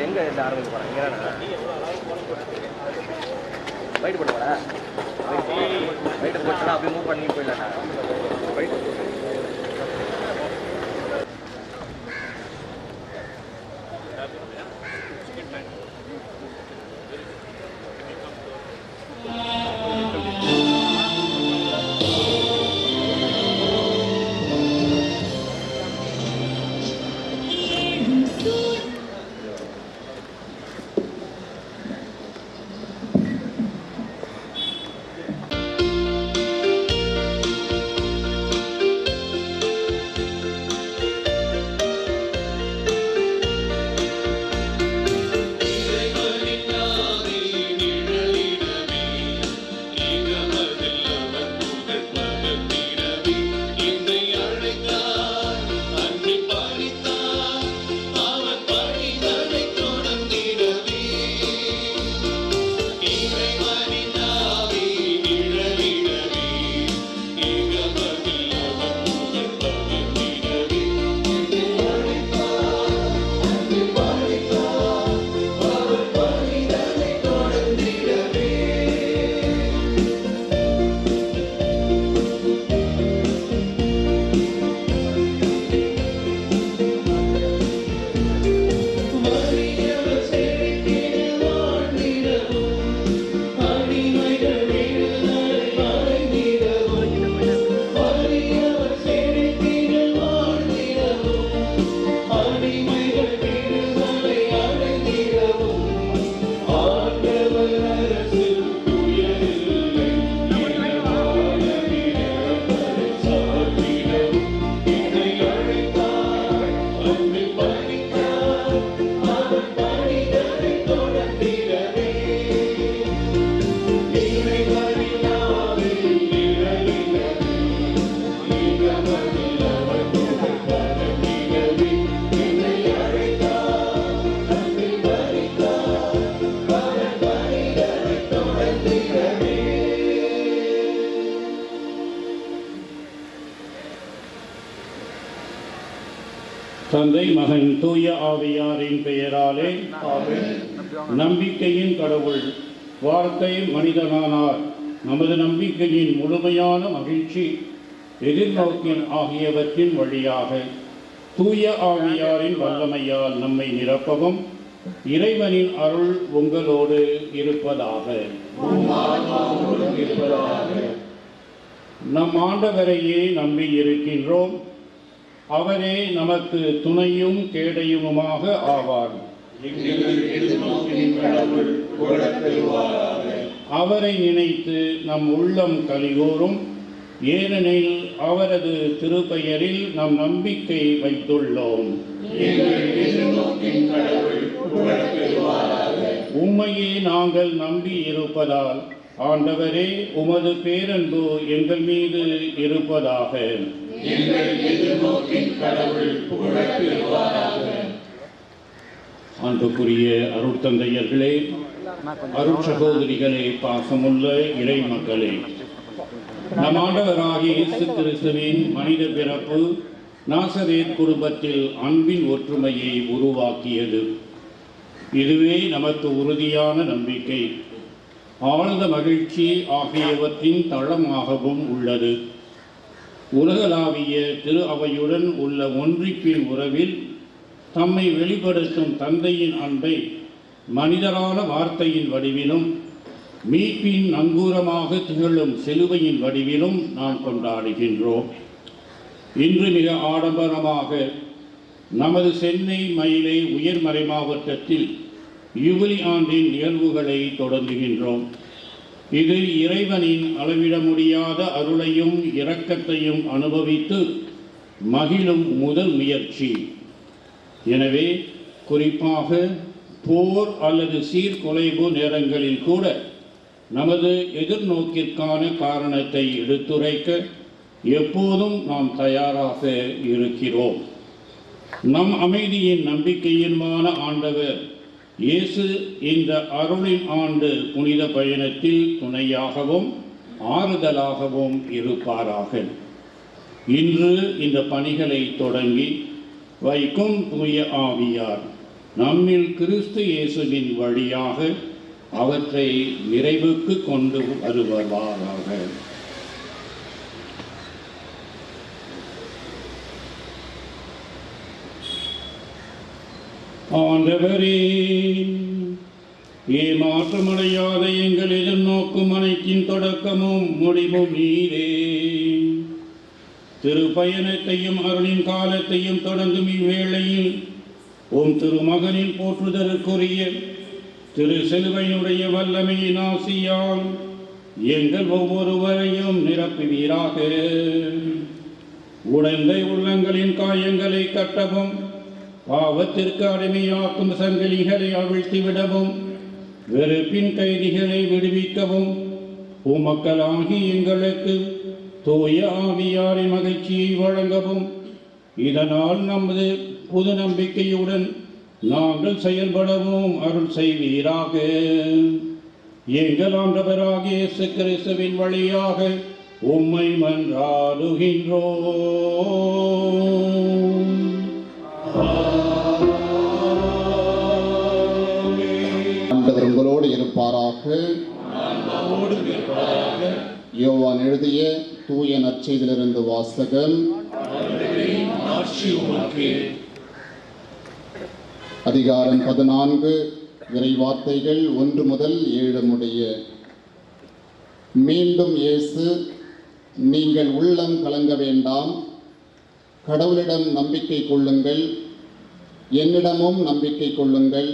எங்க இந்த ஆரம்பிக்க போறேன் வெயிட் பண்ணுவாடா வெயிட் போச்சுன்னா அப்படியே மூவ் பண்ணி போயிடலாம்டா வெயிட் தந்தை மகன் தூய ஆவியாரின் பெயராலே நம்பிக்கையின் கடவுள் வார்த்தை மனிதனானார். நமது நம்பிக்கையின் முழுமையான மகிழ்ச்சி எதிர்நோக்கின் ஆகியவற்றின் வழியாக தூய ஆவியாரின் வல்லமையால் நம்மை நிரப்பவும் இறைவனின் அருள் உங்களோடு இருப்பதாக. நம் ஆண்டவரையே நம்பி இருக்கின்றோம். அவரே நமக்கு துணையும் கேடையுமாக ஆவார். அவரை நினைத்து நம் உள்ளம் கலிகூரும். ஏனெனில் அவரது திருப்பெயரில் நம் நம்பிக்கை வைத்துள்ளோம். உம்மையே நாங்கள் நம்பி இருப்பதால் ஆண்டவரே உமது பேரன்பு எங்கள் மீது இருப்பதாக. அன்புக்குரிய அருட்தந்தையர்களே, அருட்சகோதரிகளே, பாசமுள்ள இறை மக்களே, நம் ஆண்டவராகிய இயேசு கிறிஸ்துவின் மனித பிறப்பு நாசரேத் குடும்பத்தில் அன்பின் ஒற்றுமையை உருவாக்கியது. இதுவே நமக்கு உறுதியான நம்பிக்கை, ஆழ்ந்த மகிழ்ச்சி ஆகியவற்றின் தளமாகவும் உள்ளது. உலகளாவிய திரு அவையுடன் உள்ள ஒன்றிப்பின் உறவில் தம்மை வெளிப்படுத்தும் தந்தையின் அன்பை மனிதரான வார்த்தையின் வடிவிலும் மீட்பின் நங்கூரமாக திகழும் சிலுவையின் வடிவிலும் நாம் கொண்டாடுகின்றோம். இன்று மிக ஆடம்பரமாக நமது சென்னை மயிலை உயர்மறை மாவட்டத்தில் யுபிலி ஆண்டின் நிகழ்வுகளை தொடங்குகின்றோம். இது இறைவனின் அளவிட முடியாத அருளையும் இரக்கத்தையும் அனுபவித்து மகிழும் முதல் முயற்சி. எனவே குறிப்பாக போர் அல்லது சீர்குலைவு நேரங்களில் கூட நமது எதிர்நோக்கிற்கான காரணத்தை எடுத்துரைக்க எப்போதும் நாம் தயாராக இருக்கிறோம். நம் அமைதியின் நம்பிக்கையின்மான ஆண்டவர் இயேசு இந்த அருளின் ஆண்டு புனித பயணத்தில் துணையாகவும் ஆறுதலாகவும் இருப்பாராக. இன்று இந்த பணிகளை தொடங்கி வைக்கும் தூய ஆவியார் நம்மில் கிறிஸ்து இயேசுவின் வழியாக அவற்றை நிறைவுக்கு கொண்டு வருவாராக. ஆண்டவரே, ஏமாற்றமடையாத எங்கள் எதிர்நோக்கும் அனைத்தின் தொடக்கமும் முடிவும் நீரே. திருப்பயணத்தையும் அருளின் காலத்தையும் தொடங்கும் இவ்வேளையில் உம் திருமகனின் போற்றுதலுக்குரிய திரு சிலுவையினுடைய வல்லமையின் ஆசியால் எங்கள் ஒவ்வொருவரையும் நிரப்புவீராக. உடைந்த உள்ளங்களின் காயங்களை கட்டவும், பாவத்திற்கு அடிமையாக்கும் சங்கிலிகளை அவிழ்த்திவிடவும், வெறுப்பின் கைதிகளை விடுவிக்கவும் உமக்களாகி எங்களுக்கு தூய ஆவியாரின் மகிழ்ச்சியை வழங்கவும், இதனால் நமது புது நம்பிக்கையுடன் நாங்கள் செயல்படவும் அருள் செய்வீராக. எங்கள் ஆண்டவராகிய இயேசு கிறிஸ்துவின் வழியாக உம்மை மன்றாடுகின்றோம். ஆண்டவர் உங்களோடு இருப்பாராக. யோவான் எழுதிய தூய நற்செய்தியிலிருந்து வாசகம். அதிகாரம் 14, இறைவார்த்தைகள் 1 முதல் 7 முடிய. மீண்டும் இயேசு, நீங்கள் உள்ளம் கலங்க வேண்டாம், கடவுளிடம் நம்பிக்கை கொள்ளுங்கள், என்னிடமும் நம்பிக்கை கொள்ளுங்கள்.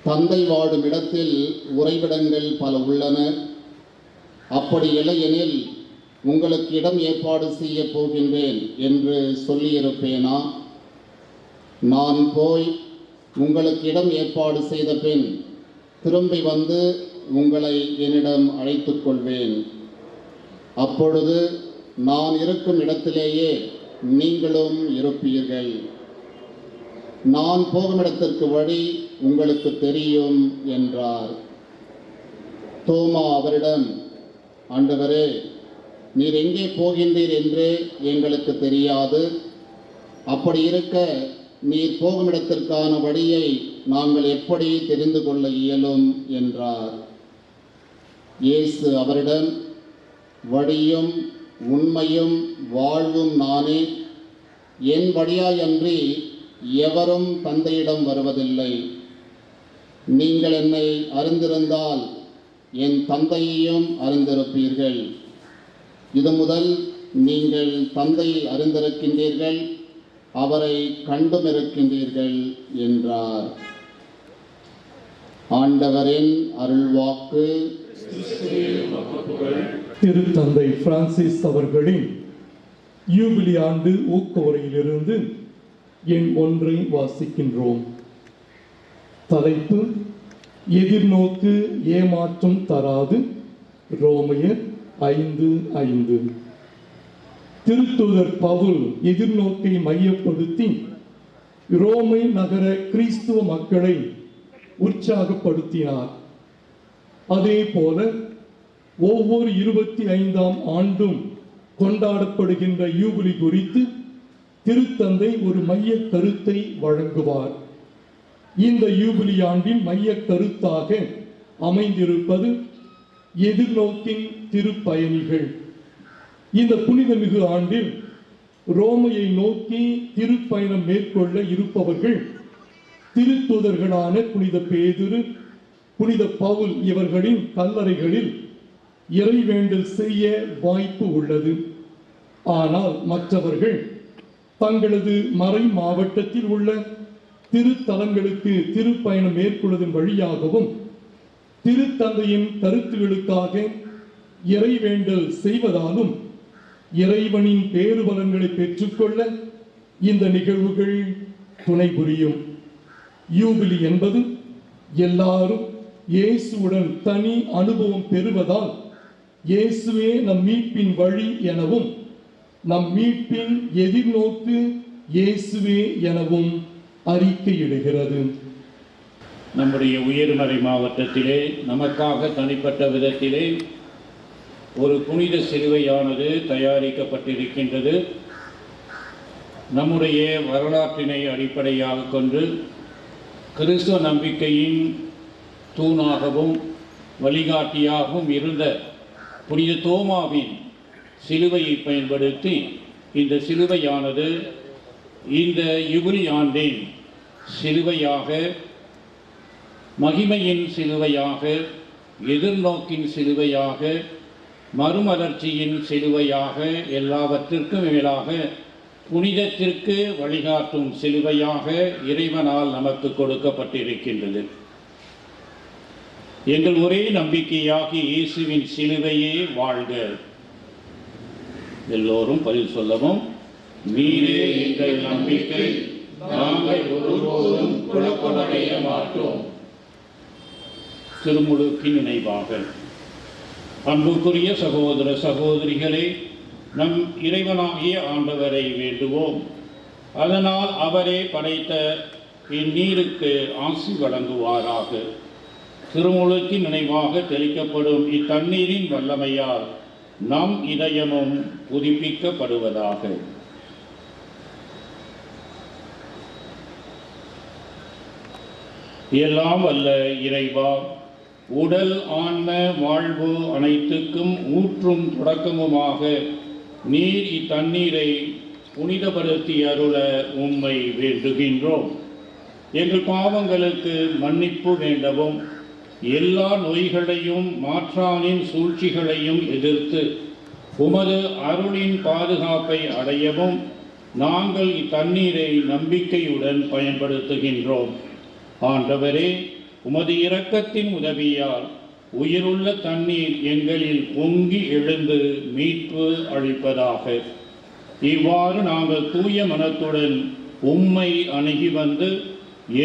தந்தை வாடும் இடத்தில் உறைவிடங்கள் பல உள்ளன. அப்படி இல்லையெனில் உங்களுக்கு இடம் ஏற்பாடு செய்ய போகின்றேன் என்று சொல்லியிருப்பேனா? நான் போய் உங்களுக்கு இடம் ஏற்பாடு செய்த பின் திரும்பி வந்து உங்களை என்னிடம் அழைத்துக் கொள்வேன். அப்பொழுது நான் இருக்கும் இடத்திலேயே நீங்களும் இருப்பீர்கள். நான் போகும் இடத்திற்கு வழி உங்களுக்கு தெரியும் என்றார். தோமா அவரிடம், ஆண்டவரே, நீர் எங்கே போகின்றீர் என்று எங்களுக்கு தெரியாது. அப்படி இருக்க நீர் போகும் இடத்திற்கான வழியை நாங்கள் எப்படி தெரிந்து கொள்ள இயலும் என்றார். இயேசு அவரிடம், வழியும் உண்மையும் வாழ்வும் நானே. என் வழியாயன்றி எவரும் தந்தையிடம் வருவதில்லை. நீங்கள் என்னை அறிந்திருந்தால் என் தந்தையையும் அறிந்திருப்பீர்கள். இது முதல் நீங்கள் தந்தையை அறிந்திருக்கின்றீர்கள், அவரை கண்டும் இருக்கின்றீர்கள் என்றார். ஆண்டவரின் அருள்வாக்கு. திருத்தந்தை பிரான்சிஸ் அவர்களின் யூபிலி ஆண்டு ஊக்கவுரையிலிருந்து எண் 1 வாசிக்கின்றோம். தலைப்பு: எதிர்நோக்கு ஏமாற்றம் தராது. ரோமையர் 5:5. திருத்தூதர் பவுல் எதிர்நோக்கை மையப்படுத்தி ரோமை நகர கிறிஸ்துவ மக்களை உற்சாகப்படுத்தினார். அதே போல ஒவ்வொரு 25ஆம் ஆண்டும் கொண்டாடப்படுகின்ற யூபிலி குறித்து திருத்தந்தை ஒரு மைய கருத்தை வழங்குவார். இந்த யூபிலி ஆண்டின் மைய கருத்தாக அமைந்திருப்பது எதிர்நோக்கின் திருப்பயணிகள். இந்த புனிதமிகு ஆண்டில் ரோமையை நோக்கி திருப்பயணம் மேற்கொள்ள இருப்பவர்கள் திருத்தூதர்களான புனித பேதுரு, புனித பவுல் இவர்களின் கல்லறைகளில் இறைவேண்டல் செய்ய வாய்ப்பு உள்ளது. ஆனால் மற்றவர்கள் தங்களது மறை மாவட்டத்தில் உள்ள திருத்தலங்களுக்கு திருப்பயணம் மேற்கொள்வதன் வழியாகவும் திருத்தந்தையின் கருத்துகளுக்காக இறைவேண்டல் செய்வதாலும் இறைவனின் பேறுபலன்களை பெற்றுக்கொள்ள இந்த நிகழ்வுகள் துணை புரியும். யூபிலி என்பது எல்லாரும் இயேசுவுடன் தனி அனுபவம் பெறுவதால் இயேசுவே நம் மீட்பின் வழி எனவும் நம் மீட்பின் எதிர்நோக்கு இயேசுவே எனவும் அறிக்கையிடுகிறது. நம்முடைய உயர்மறை மாவட்டத்திலே நமக்காக தனிப்பட்ட விதத்திலே ஒரு புனித சிலுவையானது தயாரிக்கப்பட்டிருக்கின்றது. நம்முடைய வரலாற்றினை அடிப்படையாக கொண்டு கிறிஸ்துவ நம்பிக்கையின் தூணாகவும் வழிகாட்டியாகவும் இருந்த புனித தோமாவின் சிலுவையை பயன்படுத்தி இந்த சிலுவையானது இந்த யுபிலி ஆண்டின் சிலுவையாக, மகிமையின் சிலுவையாக, எதிர்நோக்கின் சிலுவையாக, மறுமலர்ச்சியின் சிலுவையாக, எல்லாவற்றிற்கும் மேலாக புனிதத்திற்கு வழிகாட்டும் சிலுவையாக இறைவனால் நமக்கு கொடுக்கப்பட்டிருக்கின்றது. எங்கள் ஒரே நம்பிக்கையாகி இயேசுவின் சிலுவையே வாழ்க. எல்லோரும் பதில் சொல்லவும். நீரே எங்கள் நம்பிக்கை, நாங்கள் ஒருபோதும் குழப்பமடைய மாட்டோம். திருமுழுக்கின் நினைவாக. அன்புக்குரிய சகோதர சகோதரிகளே, நம் இறைவனாகிய ஆண்டவரை வேண்டுவோம். அதனால் அவரே படைத்த இந்நீருக்கு ஆசி வழங்குவாராக. திருமுழுக்கின் நினைவாக தெளிக்கப்படும் இத்தண்ணீரின் வல்லமையால் நம் இதயமும் புதுப்பிக்கப்படுவதாக. எல்லாம் வல்ல இறைவா, உடல் ஆன்ம வாழ்வு அனைத்துக்கும் ஊற்றும் தொடக்கமுமாக நீர் இத்தண்ணீரை புனிதப்படுத்தி அருள உம்மை வேண்டுகின்றோம். எங்கள் பாவங்களுக்கு மன்னிப்பு வேண்டவும், எல்லா நோய்களையும் மாற்றானின் சூழ்ச்சிகளையும் எதிர்த்து உமது அருளின் பாதுகாப்பை அடையவும் நாங்கள் இத்தண்ணீரை நம்பிக்கையுடன் பயன்படுத்துகின்றோம். ஆண்டவரே, உமது இரக்கத்தின் உதவியால் உயிருள்ள தண்ணீர் எங்களில் பொங்கி எழுந்து மீட்பு அளிப்பதாக. இவ்வாறு நாங்கள் தூய மனத்துடன் உம்மை அணுகி வந்து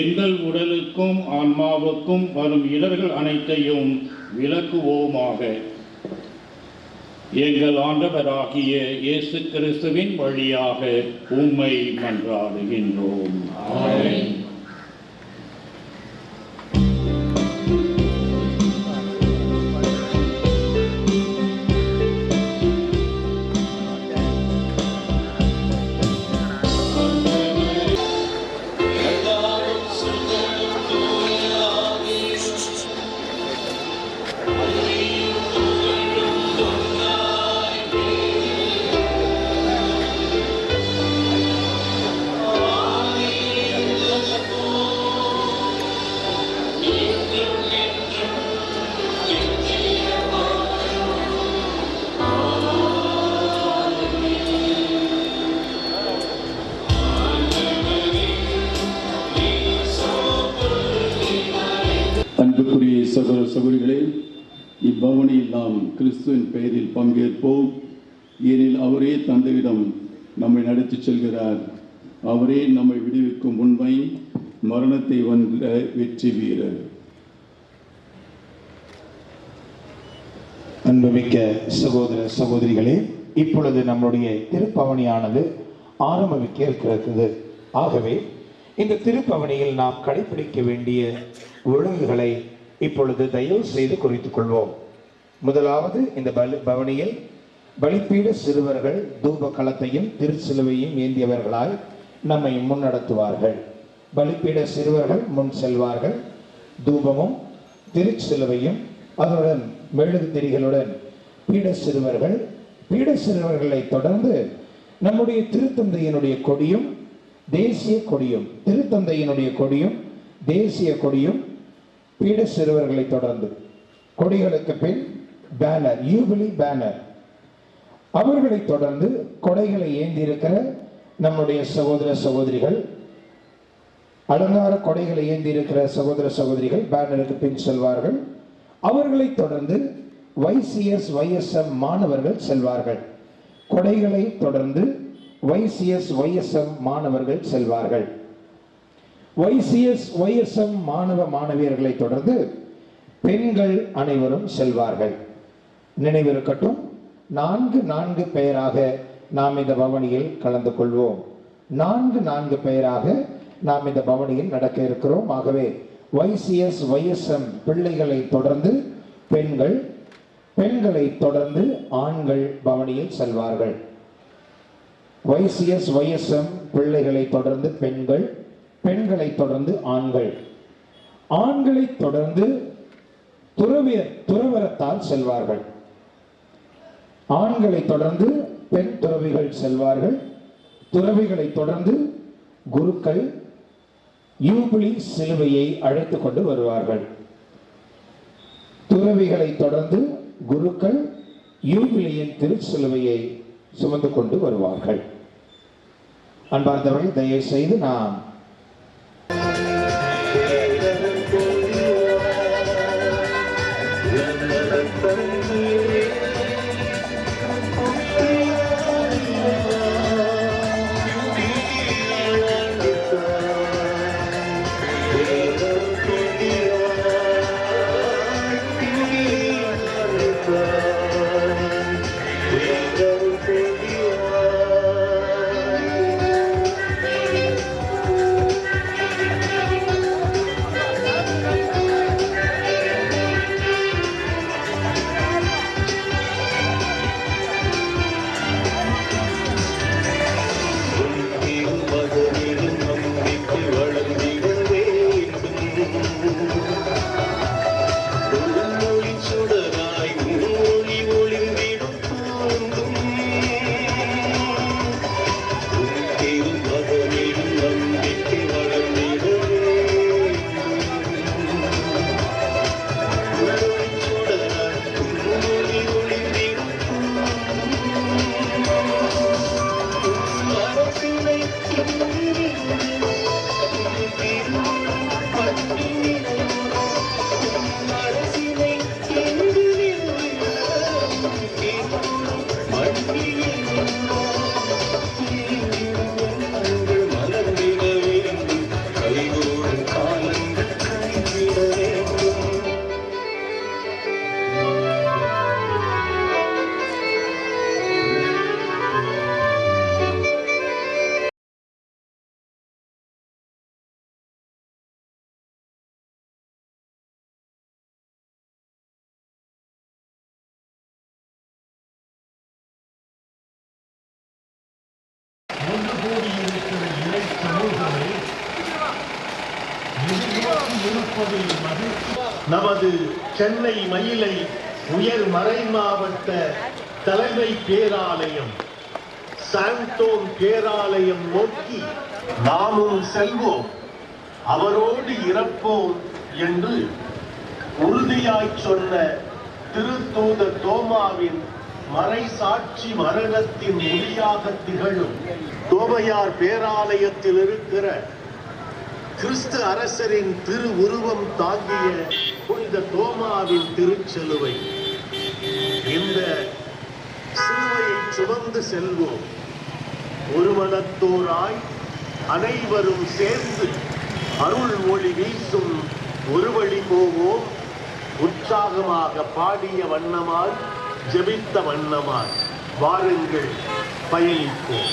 எங்கள் உடலுக்கும் ஆன்மாவுக்கும் வரும் இடர்கள் அனைத்தையும் விலக்குவோமாக. எங்கள் ஆண்டவராகிய இயேசு கிறிஸ்துவின் வழியாக உம்மை மன்றாடுகின்றோம். ஆமென். அன்புக்குரிய சகோதர சகோதரிகளே, இப்பவனியில் நாம் கிறிஸ்துவின் பெயரில் பங்கேற்போம். ஏனில் அவரே தந்தையிடம் நம்மை நடத்தி செல்கிறார். அவரே நம்மை விடுவிக்கும் உண்மை, மரணத்தை வென்ற வெற்றி வீரர். அன்புமிக்க சகோதர சகோதரிகளே, இப்பொழுது நம்முடைய திருப்பவனியானது ஆரம்பிக்க இருக்கிறது. ஆகவே இந்த திருப்பவனியில் நாம் கடைபிடிக்க வேண்டிய ஒழுங்குகளை இப்பொழுது தயவு செய்து குறித்துக் கொள்வோம். முதலாவது, இந்த பவனியில் பலிப்பீட சிறுவர்கள் தூப களத்தையும் திருச்சிலுவையும் ஏந்தியவர்களாய் நம்மை முன்னடத்துவார்கள். பலிப்பீட சிறுவர்கள் முன் செல்வார்கள். தூபமும் திருச்சிலுவையும் அதனுடன் மெழுகு திரிகளுடன் பீட சிறுவர்களை தொடர்ந்து நம்முடைய திருத்தந்தையினுடைய கொடியும் தேசிய கொடியும், திருத்தந்தையினுடைய கொடியும் தேசிய கொடியும் பீட சிறுவர்களை தொடர்ந்து, கொடிகளுக்கு பின் பேனர், யூபிலி பேனர், அவர்களை தொடர்ந்து கொடைகளை ஏந்தியிருக்கிற நம்முடைய சகோதர சகோதரிகள், அலங்கார கொடைகளை ஏந்தியிருக்கிற சகோதர சகோதரிகள் பேனருக்கு பின் செல்வார்கள். அவர்களை தொடர்ந்து YCS YSM மாணவர்கள் செல்வார்கள். கொடைகளை தொடர்ந்து YCS YSM மாணவர்கள் செல்வார்கள். YCS YSM மாணவ மாணவியர்களை தொடர்ந்து பெண்கள் அனைவரும் செல்வார்கள். நினைவிருக்கட்டும், 4 பெயராக நாம் இந்த பவனியில் கலந்து கொள்வோம். 4 பெயராக நாம் இந்த பவனியில் நடக்க இருக்கிறோம். ஆகவே YCS YSM பிள்ளைகளை தொடர்ந்து பெண்கள், பெண்களை தொடர்ந்து ஆண்கள் பவனியில் செல்வார்கள். YCS YSM பிள்ளைகளை தொடர்ந்து பெண்கள், பெண்களை தொடர்ந்து ஆண்கள், ஆண்களை தொடர்ந்து துறவரத்தால் செல்வார்கள். ஆண்களை தொடர்ந்து பெண் துறவிகள் செல்வார்கள். துறவிகளை தொடர்ந்து குருக்கள் யூபிலி சிலுவையை அழைத்துக் கொண்டு வருவார்கள். துறவிகளை தொடர்ந்து குருக்கள் யூபிலியின் திருச்சிலுவையை சுமந்து கொண்டு வருவார்கள். அன்பார்ந்தவர்கள், தயவு செய்து நாம் ஒன்று கூடியிருக்கிற இறை சமூகமே இருப்பதில் மகிழ்ச்சி. நமது சென்னை மயிலை உயர் மறை மாவட்ட தலைமை பேராலயம் சாந்தோம் பேராலயம் நோக்கி நாமும் செல்வோம், அவரோடு இறப்போம் என்று உறுதியாய் சொன்ன திருத்தூத தோமாவின் மறைசாட்சி மரணத்தின் மொழியாக திகழும் தோமையார் பேராலயத்தில் இருக்கிற கிறிஸ்து அரசரின் திரு உருவம் தாங்கிய புனித தோமாவின் திருச்சிலுவை. இந்த சிலுவையை சுமந்து செல்வோம். ஒரு மனத்தோராய் அனைவரும் சேர்ந்து அருள் ஒளி வீசும் ஒரு வழி போவோம். உற்சாகமாக பாடிய வண்ணமாய், ஜெபித்த வண்ணமாய் வாருங்கள், பயணிப்போம்.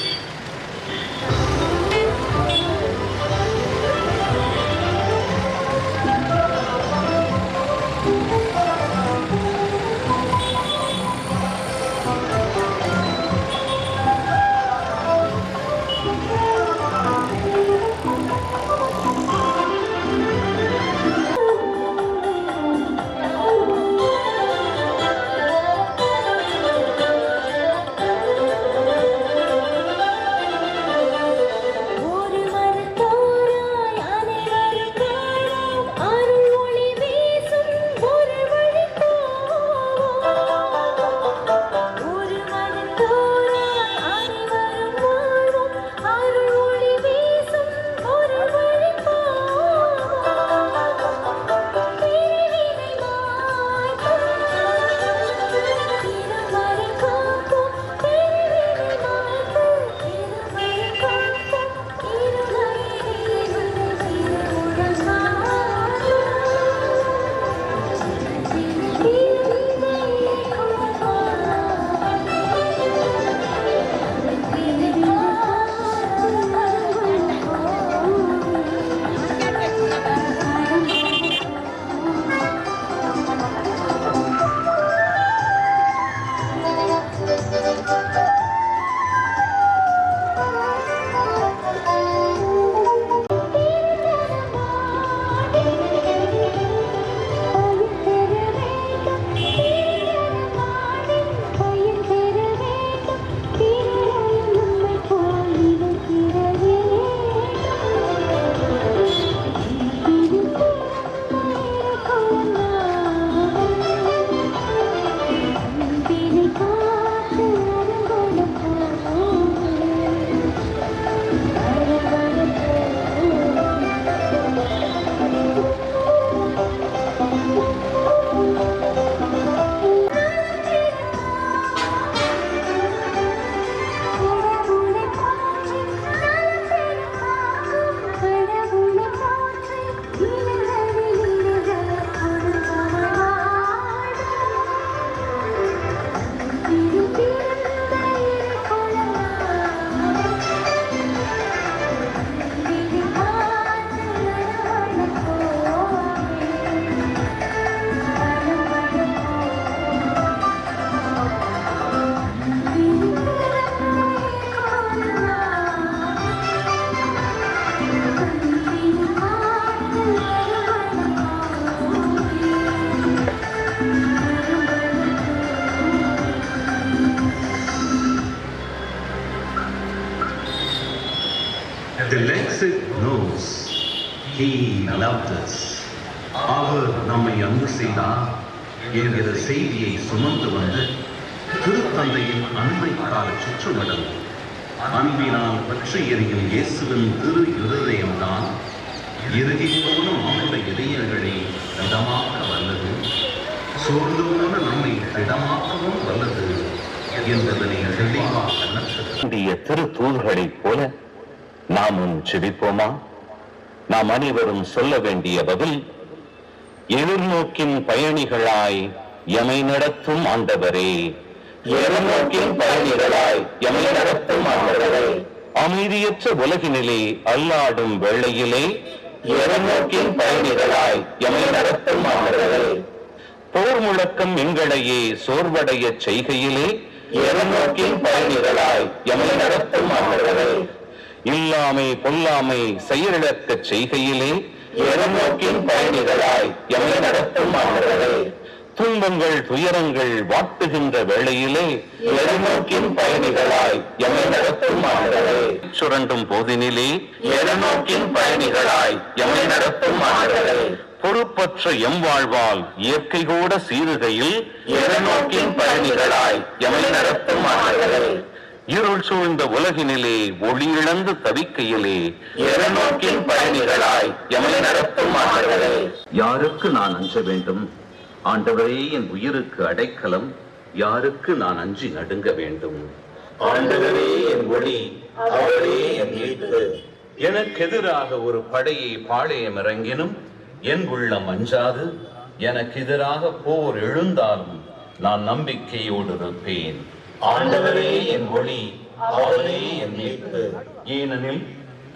He loved us. அவர் நம்மை அன்பு செய்தார் என்கிற செய்தியை சுமந்து வந்து திருத்தந்தையின் அன்பை கால சுற்றுமடல் அன்பினால் பற்றி எரியும் இயேசுவின் திரு இருதயம்தான் இறுதி போன நம்முடைய இதயங்களை திடமாக்க வல்லது, சோர்ந்து போன நம்மை திடமாக்கவும் வல்லது என்பதனை தெளிவாக திரு தூதர்களைப் போல நாமும் செபிப்போமா? நாம் அனைவரும் சொல்ல வேண்டிய பதில், எதிர்நோக்கின் பயணிகளாய் எமை நடத்தும் ஆண்டவரே, எதிர்நோக்கின் பயணிகளாய் எமை நடத்தும் ஆண்டவரே, அமைதியற்ற உலகினிலே அல்லாடும் வேளையிலே எதிர்நோக்கின் பயணிகளாய் எமை நடத்தும் ஆண்டவரே, போர் முழக்கம் எங்களையே சோர்வடைய செய்கையிலே எதிர்நோக்கின் பயணிகளாய் எமை நடத்தும் ஆண்டவரே, இல்லாமை பொல்லாமை செயலிழக்க செய்கையிலே எதிர்நோக்கின் பயணிகளாய் எமை நடத்தும் ஆண்டவரே, துன்பங்கள் துயரங்கள் வாட்டுகின்ற வேளையிலே எதிர்நோக்கின் பயணிகளாய் எமை நடத்தும் ஆண்டவரே, சுரண்டும் போதினிலே எதிர்நோக்கின் பயணிகளாய் எமை நடத்தும் ஆண்டவரே, பொறுப்பற்ற எம் வாழ்வால் இயற்கை கூட சீருகையில் எதிர்நோக்கின் பயணிகளாய் எமை நடத்தும் ஆண்டவரே, இருள் சூழ்ந்த உலகினிலே ஒளி இழந்து தவிக்கையிலே எதிர்நோக்கின் பயணிகளாய் எமை நடத்தும் ஆண்டவரே, யாருக்கு நான் அஞ்ச வேண்டும்? ஆண்டவரே என் உயிருக்கு அடைக்கலம், யாருக்கு நான் அஞ்சி நடுங்க வேண்டும்? ஆண்டவரே என் ஒளி, அவரே என் மீட்பு. எனக்கு எதிராக ஒரு படையை பாளையம் இறங்கினும் என் உள்ளம் அஞ்சாது, எனக்கு எதிராக போர் எழுந்தாலும் நான் நம்பிக்கையோடு இருப்பேன். ஆண்டவரே என் ஒளி, அவரே என் மீட்பு. ஏனெனில்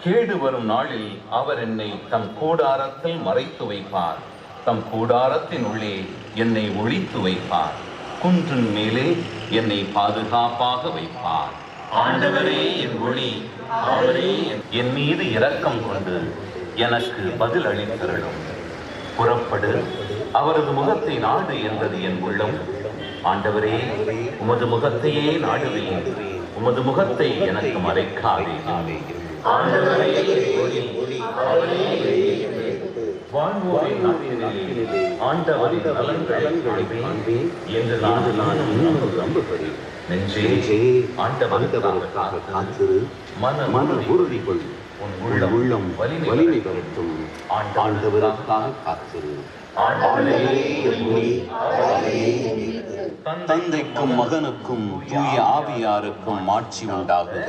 கேடு வரும் நாளில் அவர் என்னை தம் கூடாரத்தில் மறைத்து வைப்பார், தம் கூடாரத்தின் உள்ளே என்னை ஒளித்து வைப்பார், குன்றின் மேலே என்னை பாதுகாப்பாக வைப்பார். ஆண்டவரே என் ஒளி, அவரே என் மீது இரக்கம் கொண்டு எனக்கு பதில் அளித்தருளும். புறப்படு, அவரது முகத்தை நாடு என்றது என் உள்ளம். ஆண்டவரே, உமது முகத்தையே நாடுவேன், உமது முகத்தை எனக்கு மறைக்காதே. ஆண்டவரே என் ஒளி, அவரே வாழ்வோரின் நாட்டினிலே ஆண்டவரின் நலன்களை காண்பேன் என்று நான் நம்புகிறேன். நெஞ்சே ஆண்டவருக்காக காத்திரு, மன உறுதி கொள், உன் உள்ளம் வலிமை பெறட்டும். ஆண்டவருக்காக காத்திரு. தந்தைக்கும் மகனுக்கும் தூய ஆவியாருக்கும் ஆட்சி உண்டாகுக.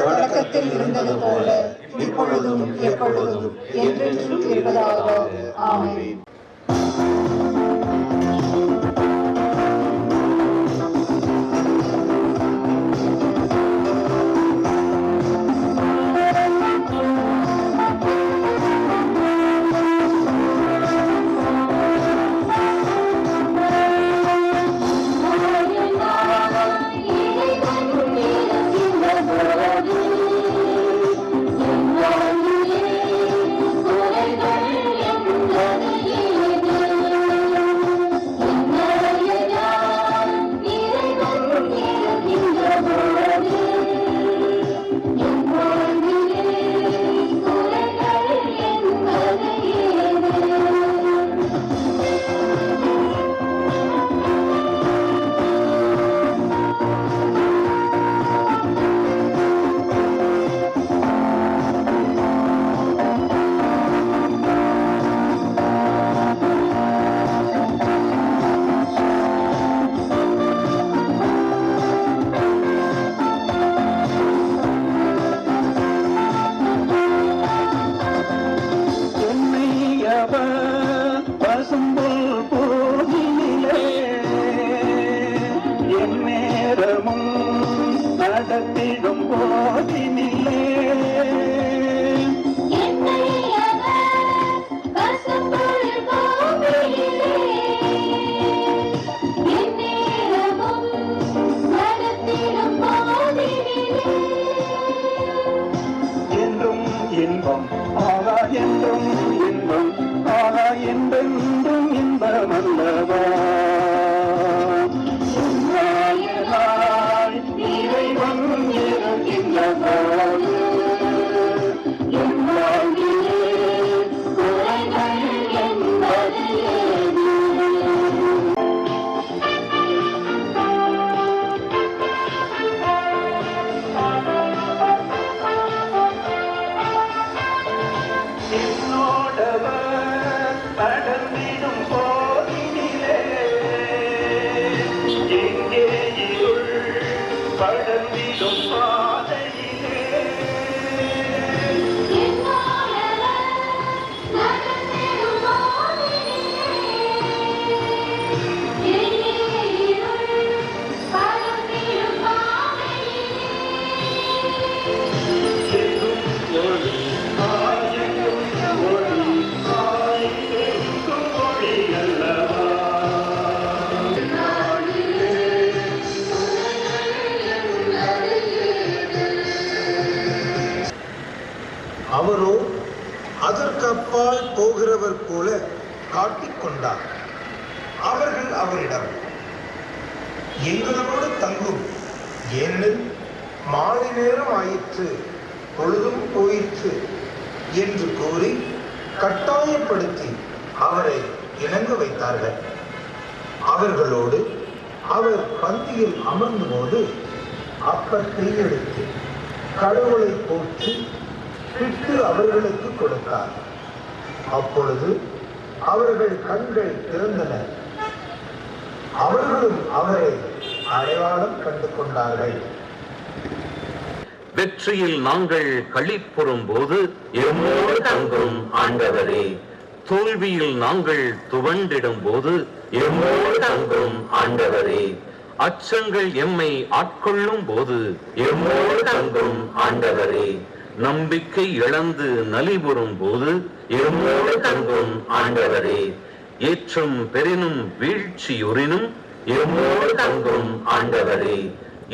தொடக்கத்தில் இருந்தது போல இப்பொழுதும் எப்பொழுதும் என்றென்றும் இருப்பதாக. ஆமென். படர்ந்திடும் பாதையிலே அவரோ அதற்கு அப்பால் போகிறவர் போல காட்டிக்கொண்டார். அவர்கள் அவரிடம், எங்களோடு தங்கும், ஏனெனில் மாலை நேரம் ஆயிற்று, பொழுதும் போயிற்று என்று கூறி கட்டாயப்படுத்தி அவரை இணங்க வைத்தார்கள். அவர்களோடு அவர் பந்தியில் அமர்ந்தபோது அப்பத்தை எடுத்து கடவுளை போற்றி பிட்டு அவர்களுக்கு கொடுத்தார். அப்பொழுது அவர்கள் கண்கள் திறந்தன. அவர்களும் அவரை அடையாளம் கண்டு கொண்டார்கள். வெற்றியில் நாங்கள் களிப்புறும் போது எம்மோடு தங்கும் ஆண்டவரே, தோல்வியில் நாங்கள் துவண்டிடும் போது எம்மோடு தங்கும் ஆண்டவரே, அச்சங்கள் எம்மை ஆட்கொள்ளும் போது எம்மோடு தங்கும் ஆண்டவரே, நம்பிக்கை இழந்து நலிவுறும் போது எம்மோடு தங்கும் ஆண்டவரே, ஏற்றம் பெரினும் வீழ்ச்சியுறினும் எம்மோடு தங்கும் ஆண்டவரே,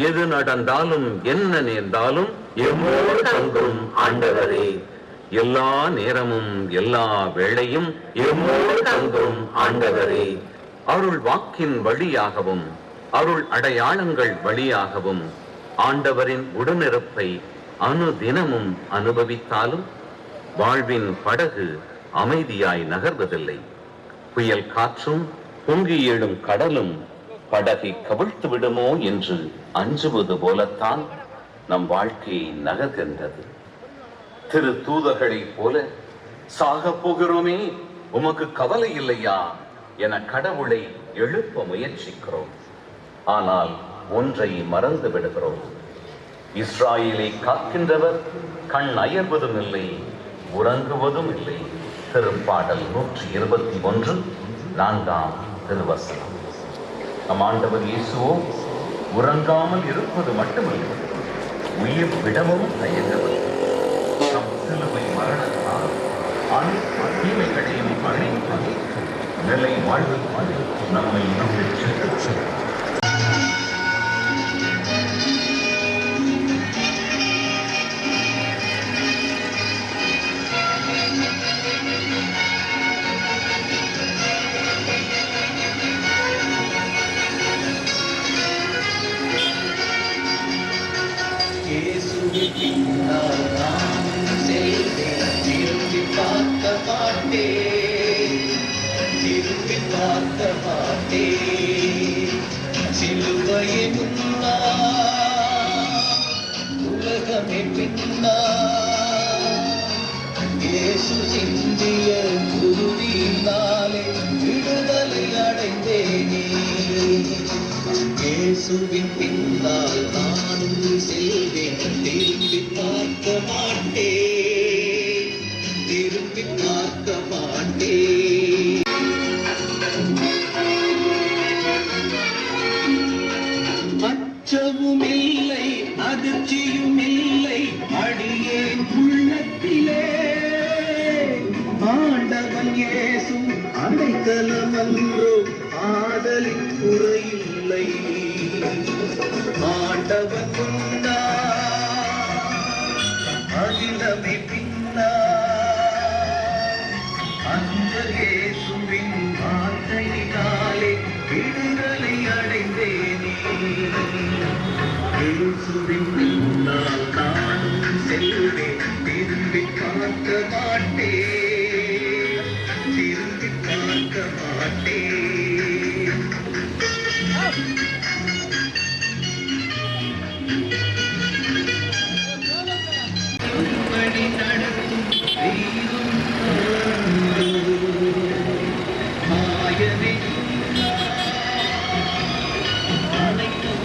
எது நடந்தாலும் என்ன நேர்ந்தாலும் எம்மோடு தங்கும் ஆண்டவரே, எல்லா நேரமும் எல்லா வேளையும் எம்மோடு தங்கும் ஆண்டவரே, அருள் வாக்கின் வழியாகவும் அருள் அடையாளங்கள் வழியாகவும் ஆண்டவரின் உடனிருப்பை அனுதினமும் அனுபவித்தாலும் வாழ்வின் படகு அமைதியாய் நகர்வதில்லை. புயல் காற்றும் பொங்கி எழும் கடலும் படகை கவிழ்த்து விடுமோ என்று அஞ்சுவது போலத்தான் நம் வாழ்க்கை நகர்கின்றது. திரு தூதர்களைப் போல சாக போகிறோமே, உமக்கு கவலை இல்லையா என கடவுளை எழுப்ப முயற்சிக்கிறோம். ஆனால் ஒன்றை மறந்து விடுகிறோம். இஸ்ராயேலை காக்கின்றவர் கண் அயர்வதும் இல்லை, உறங்குவதும் இல்லை. திருப்பாடல் 121 4ஆம் திருவசனம். நம் ஆண்டவர் இயேசுவோ உறங்காமல் இருப்பது மட்டுமல்ல, உயிர் விடவும் தயங்கவில்லை. நம் சிலுவை மரணத்தால் அனைத்து தீமைகளையும் அழித்து நிலை வாழ்வுக்கு நம்மை நம்பிச்சு சிலுவையை முன்னா உலகமே பின்னா இயேசு சிந்திய குருவினாலே விடுதலை அடைந்தேனே. இயேசுவின் பின்னால் நானும் செல்வேன், திரும்பி பார்க்க மாட்டேன், திரும்பி பார்க்க மாட்டேன். அச்சமும் இல்லை, அதிர்ச்சியும் இல்லை அடியேன் உள்ளத்திலே. ஆண்டவன் இயேசு அடைக்கலமன்றோ, ஆதலின் குறையில்லை. ஆண்டவன் முன்னா அகிலமே பின்னா, அந்த இயேசுவின் வார்த்தையினாலே விடுதலை அடைந்தேனே. இயேசுவின் பின்னால் நானும் செல்வேன், திரும்பி பார்க்க மாட்டேன், திரும்பி பார்க்க மாட்டேன். படி நடக்கும் தெய்வம் மாயமே அனைத்தும்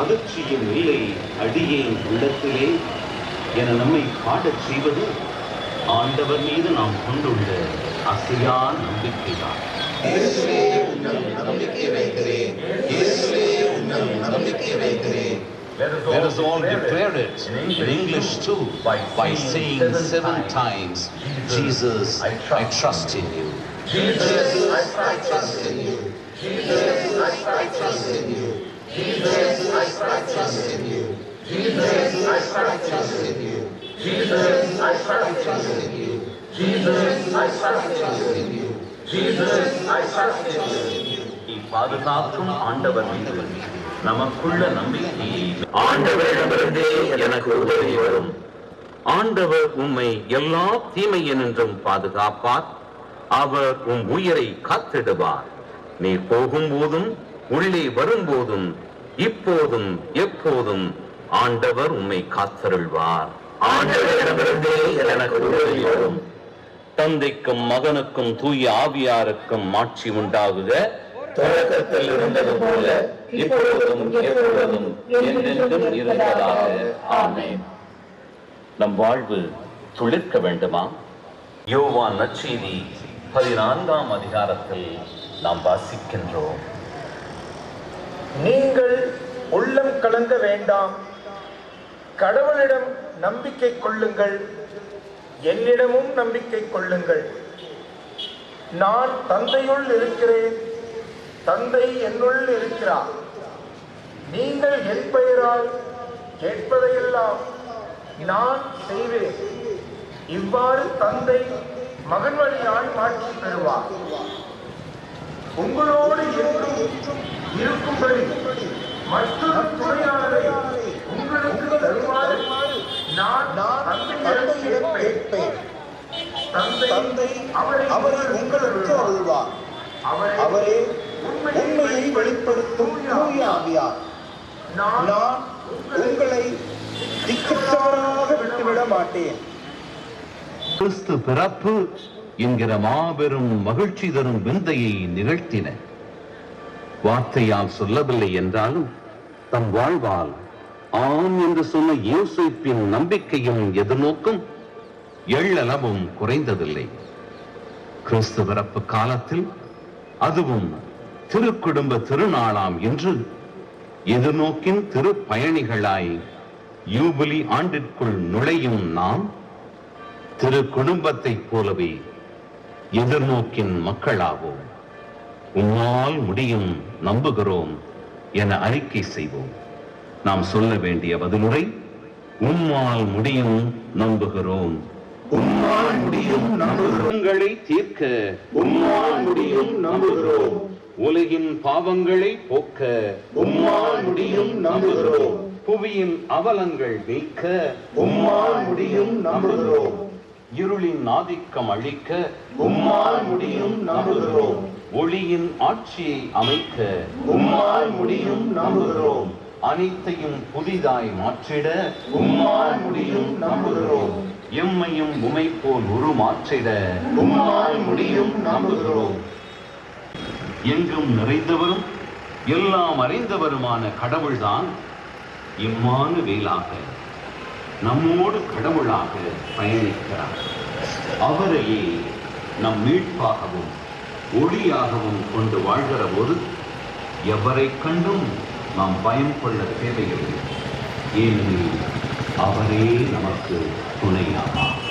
அதிர்ச்சியும் இல்லை அடியேன் உள்ளத்திலே என நம்மை பாடச் செய்வது ஆண்டவர் மீது நாம் கொண்டுள்ள அசையா நம்பிக்கைதான். Let us all declare it in English too by saying 7 times, Jesus, I trust in you. Jesus, I trust in you. Jesus, I trust in you. Jesus, I trust in you. Jesus, I trust in you. Jesus, I trust in you. Jesus, I trust in you. Jesus, I trust in you. பாதுகாக்கும் ஆண்டவர் மீது நமக்குள்ள நம்பிக்கையை ஆண்டவரிடமிருந்தே எனக்கு உதவி வரும். ஆண்டவர் உம்மை எல்லா தீமையினின்றும் பாதுகாப்பார். அவர் உம் உயிரை காத்திடுவார். நீ போகும்போதும் உள்ளே வரும்போதும் இப்போதும் எப்போதும் ஆண்டவர் உம்மை காத்தருள்வார். ஆண்டவரிடமிருந்தே எனக்கு உதவி வரும். தந்தைக்கும் மகனுக்கும் தூய ஆவியாருக்கும் மாட்சி உண்டாகுக. தொடக்கத்தில் இருந்தது போல இப்பொழுதும் எப்பொழுதும் என்றென்றும் இருப்பதாக. ஆமென். நம் வாழ்வு துளிர்க்க வேண்டுமா? யோவான் நற்செய்தி 14ஆம் அதிகாரத்தில் நாம் வாசிக்கின்றோம். நீங்கள் உள்ளம் கலங்க வேண்டாம், கடவுளிடம் நம்பிக்கை கொள்ளுங்கள், என்னிடமும் நம்பிக்கை கொள்ளுங்கள். நான் தந்தையுள் இருக்கிறேன், தந்தை என்னுள் இருக்கிறார். நீங்கள் என் பெயரால் கேட்பதையெல்லாம் நான் செய்வேன். இவ்வாறு தந்தை மகன் வழியால் மாற்றி பெறுவார். உங்களோடு என்றும் இருக்கும்படி மற்றொரு துணையாளரை உங்களுக்கு தருமாறு நான் தந்தையிடம் கேட்பேன். தந்தை அவரை உங்களுக்கு அருள்வார். அவரே உண்மையை வெளிப்படுத்தும் தூய ஆவியார். நான் உங்களை திக்குற்றவராக விட்டுவிட மாட்டேன். கிறிஸ்து பிறப்பு என்கிற மாபெரும் மகிழ்ச்சி தரும் விந்தையை நிகழ்த்தின. வார்த்தையால் சொல்லவில்லை என்றாலும் தம் வாழ்வால் ஆம் என்று சொன்ன யோசேப்பின் நம்பிக்கையும் எதிர்நோக்கும் எள்ளளவும் குறைந்ததில்லை. கிறிஸ்து பிறப்பு காலத்தில், அதுவும் திருக்குடும்ப திருநாளாம் என்று எதிர்நோக்கின் திருப்பயணிகளாய் யூபிலி ஆண்டிற்குள் நுழையும் நாம் திரு குடும்பத்தைப் போலவே எதிர்நோக்கின் மக்களாவோம். உம்மால் முடியும், நம்புகிறோம் என அறிக்கை செய்வோம். நாம் சொல்ல வேண்டிய பதிலுரை, உம்மால் முடியும், நம்புகிறோம். உம்மால் முடியும், நம்புகிறோங்களை தீர்க்க உம்மால் முடியும், நம்புகிறோம். உலகின் பாவங்களை போக்க உம்மால் முடியும், நம்புகிறோம். புவியின் அவலங்கள் நீக்க உம்மால் முடியும், நம்புகிறோம். இருளின் ஆதிக்கம் அழிக்க உம்மால் முடியும், நம்புகிறோம். ஒளியின் ஆட்சியை அமைக்க உம்மால் முடியும், நம்புகிறோம். அனைத்தையும் புதிதாய் மாற்றிட உம்மால் முடியும், நம்புகிறோம். எம்மையும் உமை போல் உருமாற்றிட உம்மால் முடியும், நம்புகிறோம். எங்கும் நிறைந்தவரும் எல்லாம் அறிந்தவருமான கடவுள்தான் இம்மானுவேலாக நம்மோடு கடவுளாக பயணிக்கிறார். அவரையே நம் மீட்பாகவும் ஒளியாகவும் கொண்டு வாழ்கிற போது எவரை கண்டும் நாம் பயம் கொள்ள தேவையில்லை. ஏனெனில் அவரே நமக்கு துணையாவார்.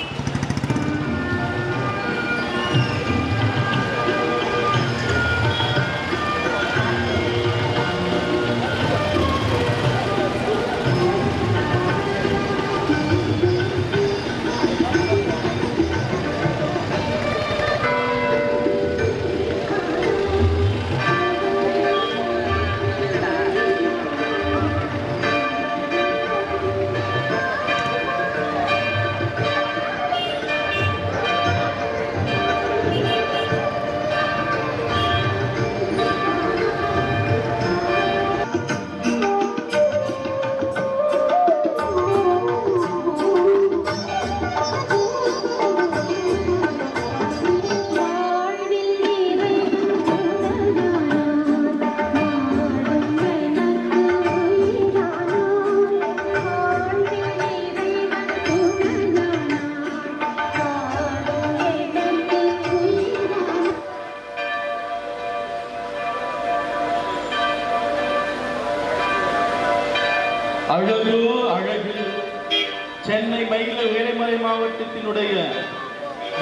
சென்னை மயில உயர்மறை மாவட்டத்தினுடைய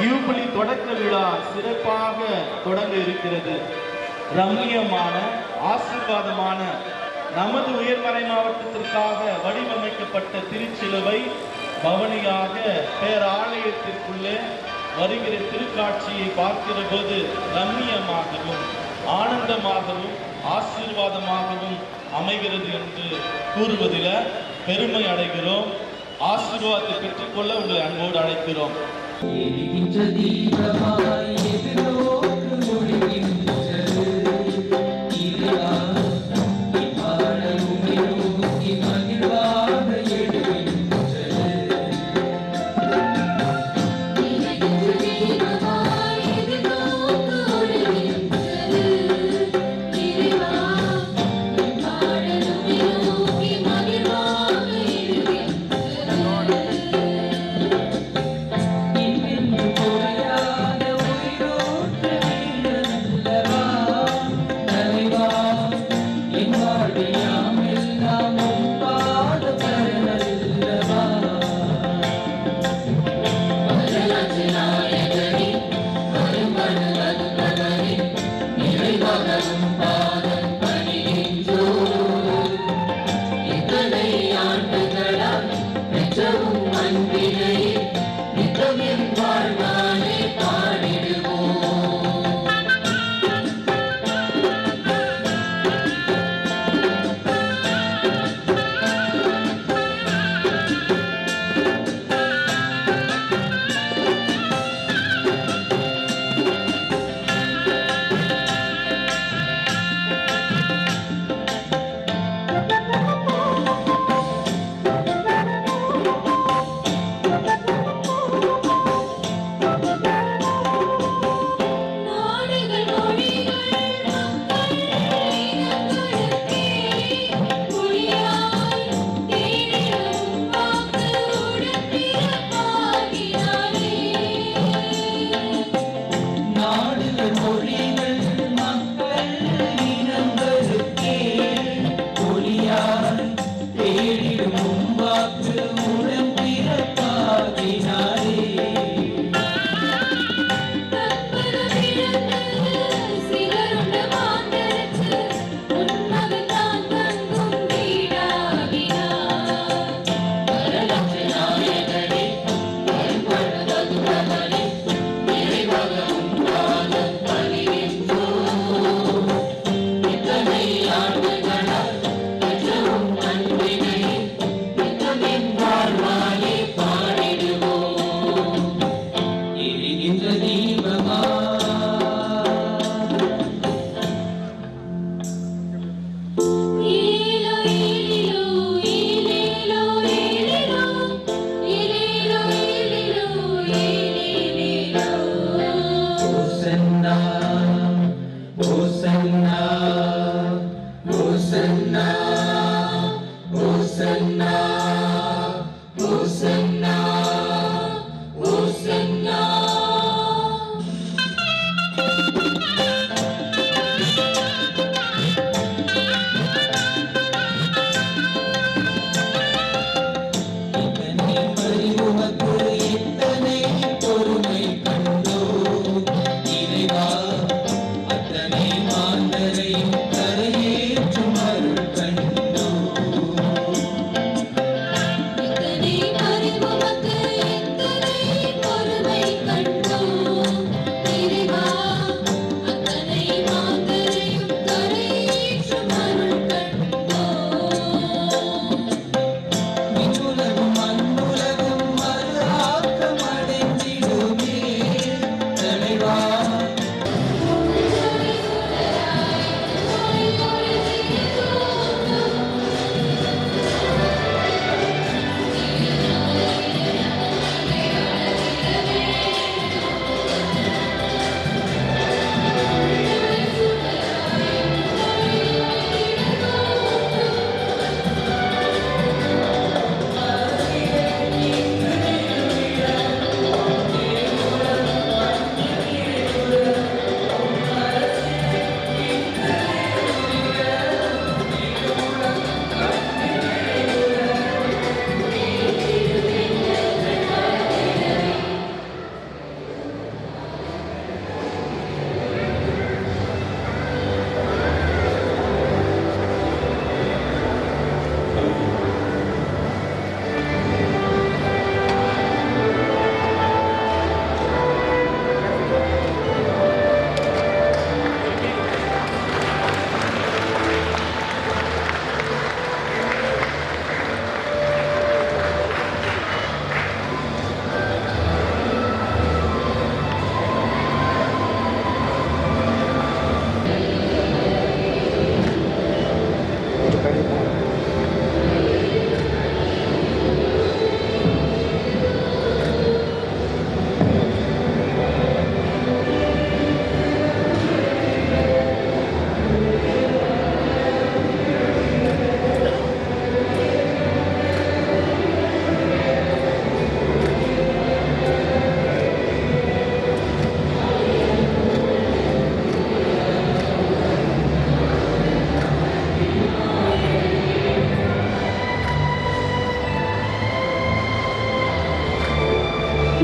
யூபிலி தொடக்க விழா சிறப்பாக தொடங்க இருக்கிறது. ரம்மியமான ஆசீர்வாதமான நமது உயர்மறை மாவட்டத்திற்காக வடிவமைக்கப்பட்ட திருச்சிலுவை பவனியாக பேராலயத்திற்குள்ளே வருகிற திருக்காட்சியை பார்க்கிற போது ரம்மியமாகவும் ஆனந்தமாகவும் ஆசீர்வாதமாகவும் அமைகிறது என்று கூறுவதில் பெருமை அடைகிறோம். ஆசீர்வாதத்தை பெற்றுக்கொள்ள உங்களை அன்போடு அழைக்கிறோம். உயிரோடு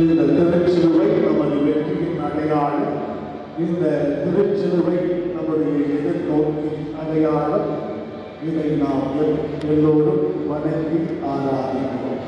இந்த திருச்சிலுவை நமது வெற்றியின் அடையாளம். இந்த திருச்சிலுவை நம்முடைய எதிர்நோக்கின் அடையாளம். இதை நாம் எல்லோரும் வணங்கி ஆராதிக்கிறோம்.